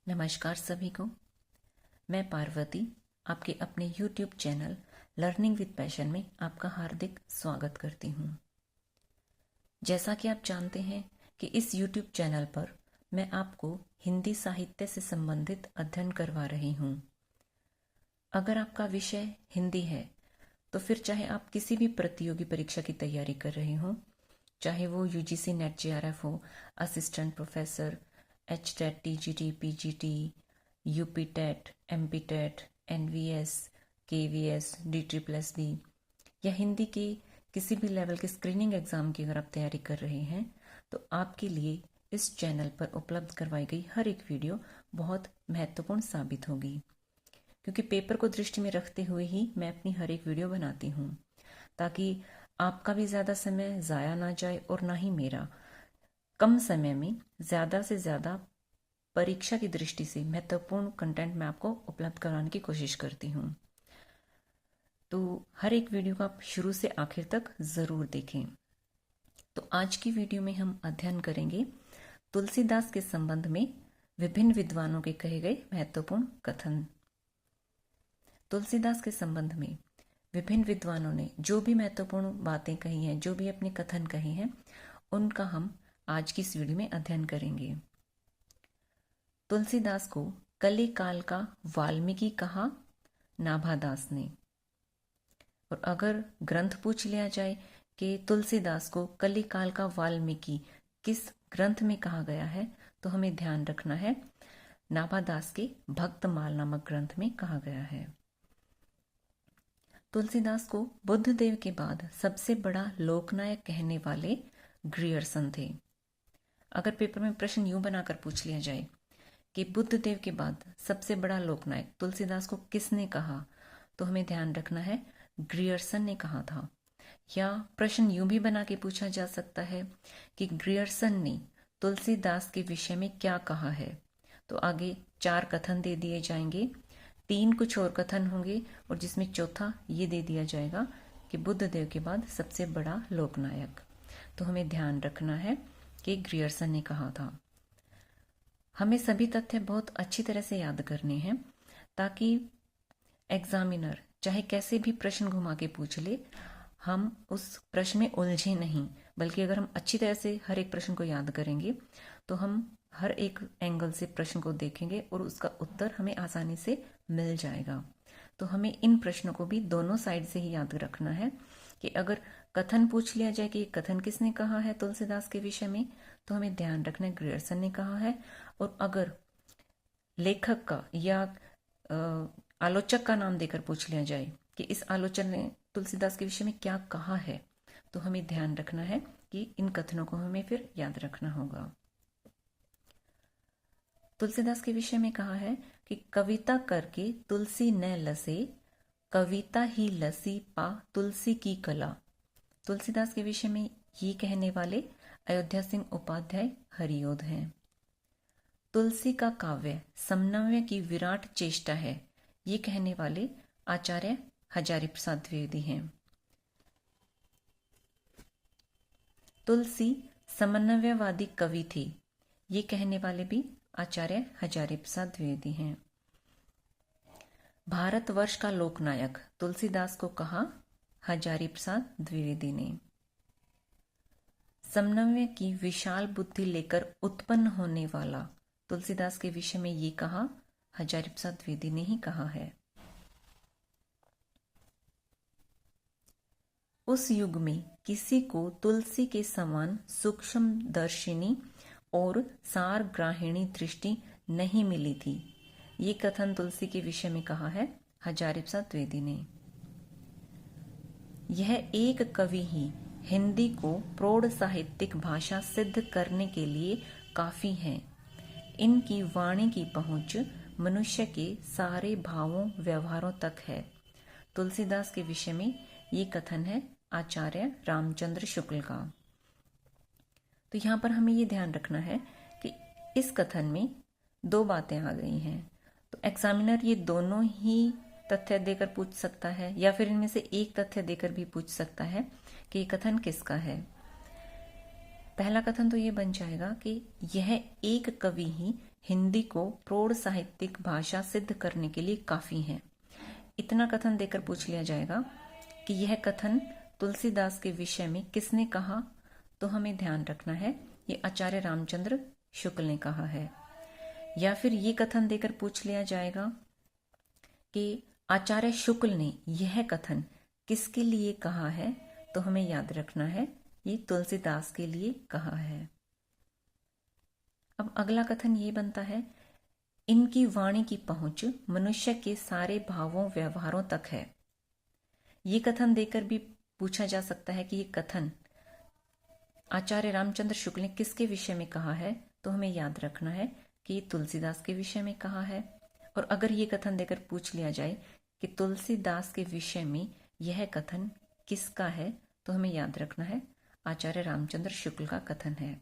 नमस्कार सभी को। मैं पार्वती आपके अपने YouTube channel learning with passion में आपका हार्दिक स्वागत करती हूँ। जैसा कि आप जानते हैं कि इस YouTube चैनल पर मैं आपको हिंदी साहित्य से संबंधित अध्ययन करवा रही हूँ। अगर आपका विषय हिंदी है तो फिर चाहे आप किसी भी प्रतियोगी परीक्षा की तैयारी कर रहे हो, चाहे वो UGC नेट JRF हो, assistant professor, HTET, TGT, PGT, UP TET, MP TET, NVS, KVS, DSSS या हिंदी के किसी भी लेवल के स्क्रीनिंग एग्जाम की अगर आप तैयारी कर रहे हैं तो आपके लिए इस चैनल पर उपलब्ध करवाई गई हर एक वीडियो बहुत महत्वपूर्ण साबित होगी, क्योंकि पेपर को दृष्टि में रखते हुए ही मैं अपनी हर एक वीडियो बनाती हूँ, ताकि आपका भी ज़्यादा समय ज़ाया ना जाए और ना ही मेरा। कम समय में ज़्यादा से ज़्यादा परीक्षा की दृष्टि से महत्वपूर्ण कंटेंट मैं आपको उपलब्ध कराने की कोशिश करती हूँ। तो हर एक वीडियो को आप शुरू से आखिर तक ज़रूर देखें। तो आज की वीडियो में हम अध्ययन करेंगे तुलसीदास के संबंध में विभिन्न विद्वानों के कहे गए महत्वपूर्ण कथन। तुलसीदास के संबंध में विभिन्न विद्वानों ने जो भी महत्वपूर्ण बातें कही हैं, जो भी अपने कथन कहे हैं, उनका हम आज की इस वीडियो में अध्ययन करेंगे। तुलसीदास को कली काल का वाल्मीकि कहा नाभादास ने। और अगर ग्रंथ पूछ लिया जाए कि तुलसीदास को कली काल का वाल्मीकि किस ग्रंथ में कहा गया है, तो हमें ध्यान रखना है नाभादास के भक्तमाल नामक ग्रंथ में कहा गया है। तुलसीदास को बुद्धदेव के बाद सबसे बड़ा लोकनायक कहने वाले ग्रियर्सन थे। अगर पेपर में प्रश्न यूं बनाकर पूछ लिया जाए कि बुद्धदेव के बाद सबसे बड़ा लोकनायक तुलसीदास को किसने कहा, तो हमें ध्यान रखना है ग्रियर्सन ने कहा था। या प्रश्न यूं भी बना के पूछा जा सकता है कि ग्रियर्सन ने तुलसीदास के विषय में क्या कहा है, तो आगे 4 कथन दे दिए जाएंगे, 3 कुछ और कथन होंगे और जिसमें चौथा ये दे दिया जाएगा कि बुद्धदेव के बाद सबसे बड़ा लोकनायक। तो हमें ध्यान रखना है कि ग्रियर्सन ने कहा था। हमें सभी तथ्य बहुत अच्छी तरह से याद करने हैं, ताकि एग्जामिनर चाहे कैसे भी प्रश्न घुमा के पूछ ले, हम उस प्रश्न में उलझे नहीं, बल्कि अगर हम अच्छी तरह से हर एक प्रश्न को याद करेंगे तो हम हर एक एंगल से प्रश्न को देखेंगे और उसका उत्तर हमें आसानी से मिल जाएगा। तो हमें इन प्रश्नों को भी दोनों साइड से ही याद रखना है कि अगर कथन पूछ लिया जाए कि ये कथन किसने कहा है तुलसीदास के विषय में, तो हमें ध्यान रखना है ग्रियर्सन ने कहा है। और अगर लेखक का या आलोचक का नाम देकर पूछ लिया जाए कि इस आलोचक ने तुलसीदास के विषय में क्या कहा है, तो हमें ध्यान रखना है कि इन कथनों को हमें फिर याद रखना होगा। तुलसीदास के विषय में कहा है कि कविता करके तुलसी न लसे, कविता ही लसी पा तुलसी की कला। तुलसीदास के विषय में ये कहने वाले अयोध्या सिंह उपाध्याय हरियोध हैं। तुलसी का काव्य समन्वय की विराट चेष्टा है, ये कहने वाले आचार्य हजारी प्रसाद द्विवेदी हैं। तुलसी समन्वयवादी कवि थी, ये कहने वाले भी आचार्य हजारी प्रसाद द्विवेदी हैं। भारतवर्ष का लोकनायक तुलसीदास को कहा हजारी प्रसाद द्विवेदी ने। समन्वय की विशाल बुद्धि लेकर उत्पन्न होने वाला तुलसीदास के विषय में ये कहा हजारी प्रसाद द्विवेदी ने ही कहा है। उस युग में किसी को तुलसी के समान सूक्ष्म दर्शिनी और सार ग्राहिणी दृष्टि नहीं मिली थी, ये कथन तुलसी के विषय में कहा है हजारी प्रसाद द्विवेदी ने। यह एक कवि ही हिंदी को प्रौढ़ साहित्यिक भाषा सिद्ध करने के लिए काफी है। इनकी वाणी की पहुंच मनुष्य के सारे भावों व्यवहारों तक है। तुलसीदास के विषय में ये कथन है आचार्य रामचंद्र शुक्ल का। तो यहाँ पर हमें ये ध्यान रखना है कि इस कथन में 2 बातें आ गई हैं, तो एग्जामिनर ये दोनों ही तथ्य देकर पूछ सकता है या फिर इनमें से एक तथ्य देकर भी पूछ सकता है कि ये कथन किसका है। पहला कथन तो ये बन जाएगा कि यह एक कवि ही हिंदी को प्रौढ़ साहित्यिक भाषा सिद्ध करने के लिए काफी है। इतना कथन देकर पूछ लिया जाएगा कि यह कथन तुलसीदास के विषय में किसने कहा, तो हमें ध्यान रखना है ये आचार्य रामचंद्र शुक्ल ने कहा है। या फिर ये कथन देकर पूछ लिया जाएगा कि आचार्य शुक्ल ने यह कथन किसके लिए कहा है, तो हमें याद रखना है ये तुलसीदास के लिए कहा है। अब अगला कथन ये बनता है, इनकी वाणी की पहुंच मनुष्य के सारे भावों व्यवहारों तक है। ये कथन देकर भी पूछा जा सकता है कि ये कथन आचार्य रामचंद्र शुक्ल ने किसके विषय में कहा है, तो हमें याद रखना है कि ये तुलसीदास के विषय में कहा है। और अगर ये कथन देकर पूछ लिया जाए कि तुलसीदास के विषय में यह कथन किसका है, तो हमें याद रखना है आचार्य रामचंद्र शुक्ल का कथन है।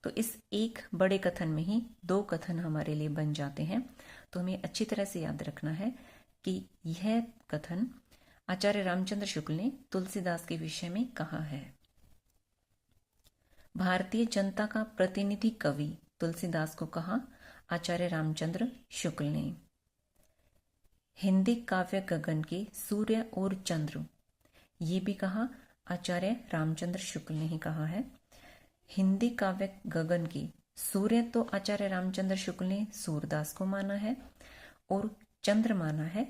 तो इस एक बड़े कथन में ही दो कथन हमारे लिए बन जाते हैं। तो हमें अच्छी तरह से याद रखना है कि यह कथन आचार्य रामचंद्र शुक्ल ने तुलसीदास के विषय में कहा है। भारतीय जनता का प्रतिनिधि कवि तुलसीदास को कहा आचार्य रामचंद्र शुक्ल ने। हिंदी काव्य गगन के सूर्य और चंद्र, ये भी कहा आचार्य रामचंद्र शुक्ल ने ही कहा है। हिंदी काव्य गगन की सूर्य तो आचार्य रामचंद्र शुक्ल ने सूरदास को माना है और चंद्र माना है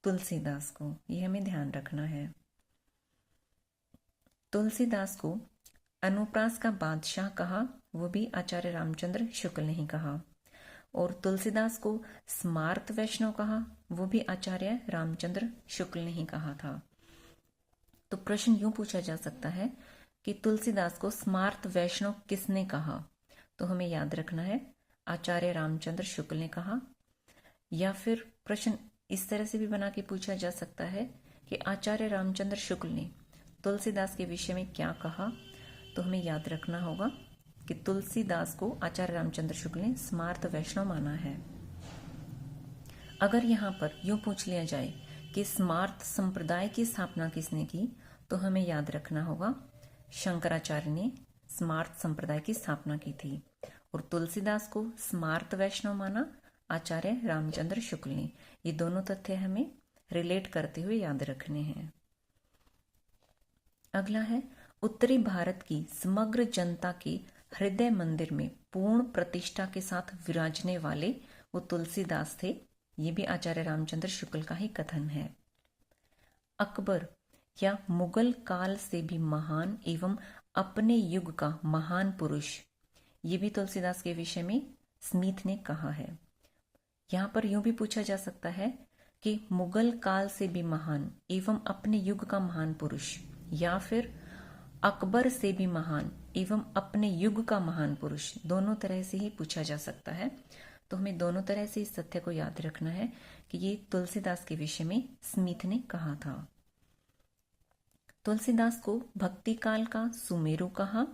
तुलसीदास को, यह हमें ध्यान रखना है। तुलसीदास को अनुप्रास का बादशाह कहा, वो भी आचार्य रामचंद्र शुक्ल ने ही कहा। और तुलसीदास को स्मार्त वैष्णव कहा, वो भी आचार्य रामचंद्र शुक्ल ने ही कहा था। तो प्रश्न यूं पूछा जा सकता है कि तुलसीदास को स्मार्त वैष्णव किसने कहा, तो हमें याद रखना है आचार्य रामचंद्र शुक्ल ने कहा। या फिर प्रश्न इस तरह से भी बना के पूछा जा सकता है कि आचार्य रामचंद्र शुक्ल ने तुलसीदास के विषय में क्या कहा, तो हमें याद रखना होगा कि तुलसीदास को आचार्य रामचंद्र शुक्ल ने स्मार्त वैष्णव माना है। अगर यहाँ पर यूं पूछ लिया जाए कि स्मार्त संप्रदाय की स्थापना किसने की, तो हमें याद रखना होगा शंकराचार्य ने स्मार्त संप्रदाय की स्थापना की थी। और तुलसीदास को स्मार्त वैष्णव माना आचार्य रामचंद्र शुक्ल ने। ये दोनों तथ्य हमें रिलेट करते हुए याद रखने हैं। अगला है, उत्तरी भारत की समग्र जनता के हृदय मंदिर में पूर्ण प्रतिष्ठा के साथ विराजने वाले वो तुलसीदास थे। ये भी आचार्य रामचंद्र शुक्ल का ही कथन है। अकबर या मुगल काल से भी महान एवं अपने युग का महान पुरुष, ये भी तुलसीदास के विषय में स्मिथ ने कहा है। यहाँ पर यूं भी पूछा जा सकता है कि मुगल काल से भी महान एवं अपने युग का महान पुरुष, या फिर अकबर से भी महान एवं अपने युग का महान पुरुष, दोनों तरह से ही पूछा जा सकता है। तो हमें दोनों तरह से इस तथ्य को याद रखना है कि ये तुलसीदास के विषय में स्मिथ ने कहा था। तुलसीदास को भक्ति काल का सुमेरु कहा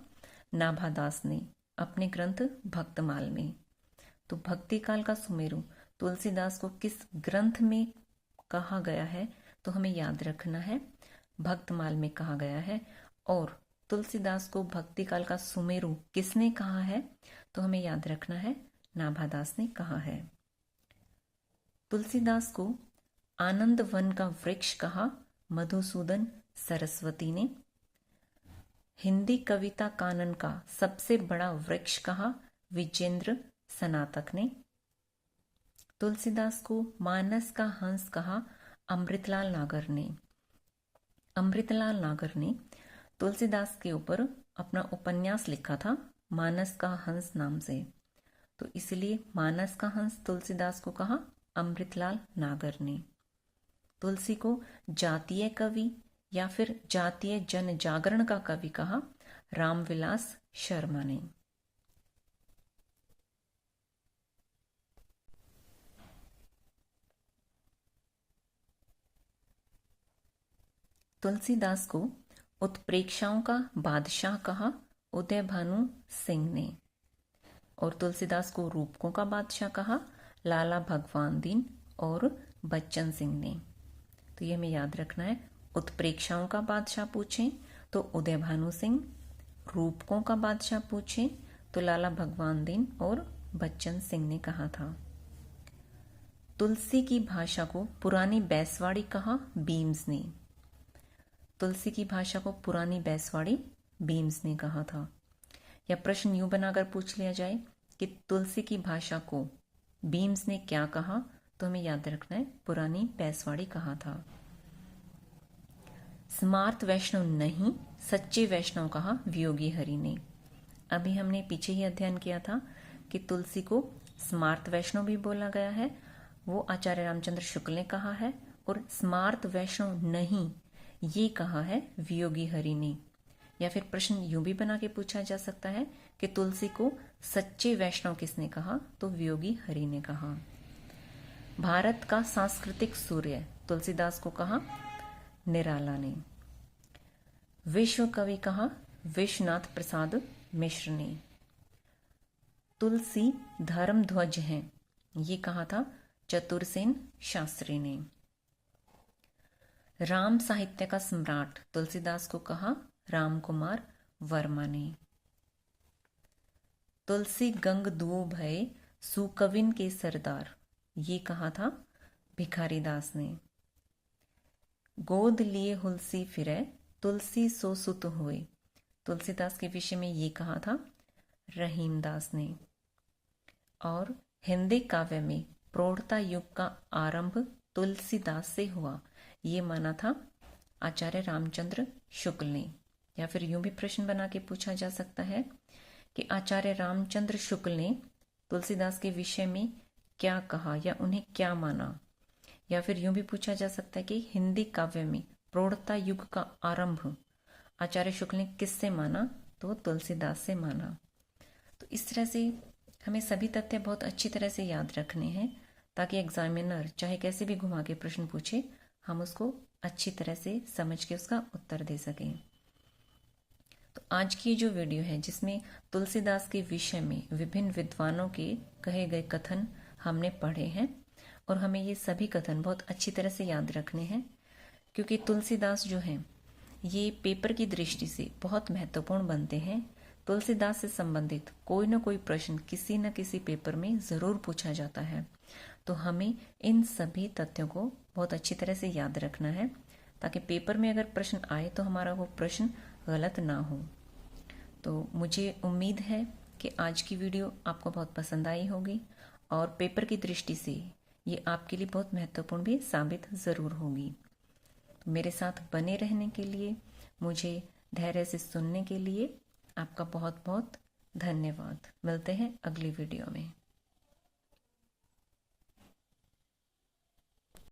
नाभादास ने अपने ग्रंथ भक्तमाल में। तो भक्ति काल का सुमेरु तुलसीदास को किस ग्रंथ में कहा गया है, तो हमें याद रखना है भक्तमाल में कहा गया है। और तुलसीदास को भक्ति काल का सुमेरु किसने कहा है, तो हमें याद रखना है नाभादास ने कहा है। तुलसीदास को आनंद वन का वृक्ष कहा मधुसूदन सरस्वती ने। हिंदी कविता कानन का सबसे बड़ा वृक्ष कहा विजेंद्र सनातक ने। तुलसीदास को मानस का हंस कहा अमृतलाल नागर ने। अमृतलाल नागर ने तुलसीदास के ऊपर अपना उपन्यास लिखा था मानस का हंस नाम से, तो इसलिए मानस का हंस तुलसीदास को कहा अमृतलाल नागर ने। तुलसी को जातीय कवि या फिर जातीय जन जागरण का कवि कहा रामविलास शर्मा ने। तुलसीदास को उत्प्रेक्षाओं का बादशाह कहा उदय भानु सिंह ने। और तुलसीदास को रूपकों का बादशाह कहा लाला भगवान दीन और बच्चन सिंह ने। तो ये हमें याद रखना है, उत्प्रेक्षाओं का बादशाह पूछें तो उदय भानु सिंह, रूपकों का बादशाह पूछे तो लाला भगवान दीन और बच्चन सिंह ने कहा था। तुलसी की भाषा को पुरानी बैसवाड़ी कहा बीम्स ने। तुलसी की भाषा को पुरानी बैसवाड़ी बीम्स ने कहा था। या प्रश्न यूं बनाकर पूछ लिया जाए कि तुलसी की भाषा को बीम्स ने क्या कहा, तो हमें याद रखना है पुरानी बैसवाड़ी कहा था। स्मार्त वैष्णव नहीं, सच्चे वैष्णव कहा वियोगी हरि ने। अभी हमने पीछे ही अध्ययन किया था कि तुलसी को स्मार्त वैष्णव भी बोला गया है, वो आचार्य रामचंद्र शुक्ल ने कहा है, और स्मार्त वैष्णव नहीं ये कहा है वियोगी हरि ने। या फिर प्रश्न यूं भी बना के पूछा जा सकता है कि तुलसी को सच्चे वैष्णव किसने कहा, तो वियोगी हरि ने कहा। भारत का सांस्कृतिक सूर्य तुलसीदास को कहा निराला ने। विश्व कवि कहा विश्वनाथ प्रसाद मिश्र ने। तुलसी धर्म ध्वज हैं ये कहा था चतुरसेन शास्त्री ने। राम साहित्य का सम्राट तुलसीदास को कहा राम कुमार वर्मा ने। तुलसी गंग दुओ भय सुकविन के सरदार ये कहा था भिखारी दास ने। गोद लिए हुलसी फिरे तुलसी सो सुत हुए तुलसीदास के विषय में ये कहा था रहीम दास ने। और हिंदी काव्य में प्रौढ़ता युग का आरंभ तुलसीदास से हुआ ये माना था आचार्य रामचंद्र शुक्ल ने। या फिर यूं भी प्रश्न बना के पूछा जा सकता है कि आचार्य रामचंद्र शुक्ल ने तुलसीदास के विषय में क्या कहा या उन्हें क्या माना। या फिर यूं भी पूछा जा सकता है कि हिंदी काव्य में प्रौढ़ता युग का आरंभ आचार्य शुक्ल ने किससे माना, तो तुलसीदास से माना। तो इस तरह से हमें सभी तथ्य बहुत अच्छी तरह से याद रखने हैं ताकि एग्जामिनर चाहे कैसे भी घुमा के प्रश्न पूछे हम उसको अच्छी तरह से समझ के उसका उत्तर दे सकें। तो आज की जो वीडियो है जिसमें तुलसीदास के विषय में विभिन्न विद्वानों के कहे गए कथन हमने पढ़े हैं, और हमें ये सभी कथन बहुत अच्छी तरह से याद रखने हैं क्योंकि तुलसीदास जो हैं ये पेपर की दृष्टि से बहुत महत्वपूर्ण बनते हैं। तुलसीदास से संबंधित कोई ना कोई प्रश्न किसी न किसी पेपर में ज़रूर पूछा जाता है, तो हमें इन सभी तथ्यों को बहुत अच्छी तरह से याद रखना है ताकि पेपर में अगर प्रश्न आए तो हमारा वो प्रश्न गलत ना हो। तो मुझे उम्मीद है कि आज की वीडियो आपको बहुत पसंद आई होगी और पेपर की दृष्टि से ये आपके लिए बहुत महत्वपूर्ण भी साबित ज़रूर होगी। तो मेरे साथ बने रहने के लिए, मुझे धैर्य से सुनने के लिए आपका बहुत बहुत धन्यवाद। मिलते हैं अगली वीडियो में।